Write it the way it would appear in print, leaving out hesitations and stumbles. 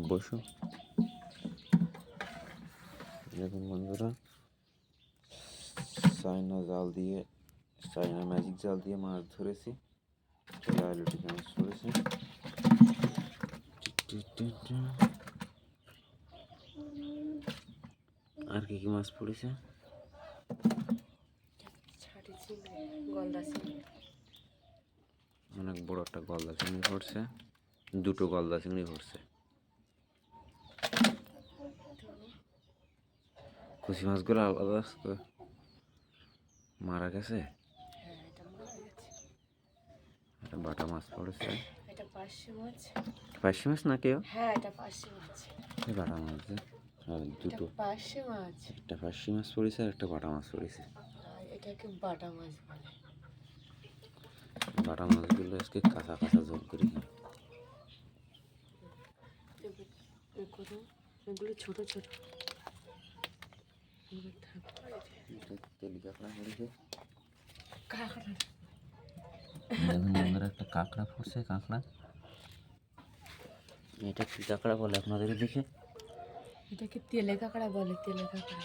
বসো। দেখুন বন্ধুরা, চায়না ম্যাজিক জাল দিয়ে মাছ ধরেছি। লাইলুটি মাছ পড়েছে। আর কি কি মাছ পড়েছে? অনেক বড় একটা গলদা চিংড়ি পড়ছে, দুটো গলদা চিংড়ি পড়ছে। কুচি মাছগুলো আলাদা মারা গেছে। এটা বাটা মাছ পড়েছে। এটা পার্শে মাছ। পার্শে মাছ না কেউ? হ্যাঁ, এটা পার্শে মাছ। বাটা মাছ দুটো। পার্শে মাছ। একটা পার্শে মাছ পড়েছে আর একটা বাটা মাছ পড়েছে। এটাকে বাটা মাছ বলে। বাটা মাছগুলো আজকে কাঁচা কাঁচা ঝোল করি। এগুলো ছোট ছোট। তেলি কাঁকড়া পড়েছে। কাঁকড়া। দেখুন বন্ধুরা, একটা কাঁকড়া পড়ছে। কাঁকড়া, এটা কি কাঁকড়া বলে আপনাদের দিকে? এটাকে তেলে কাঁকড়া বলে, তেলে কাঁকড়া।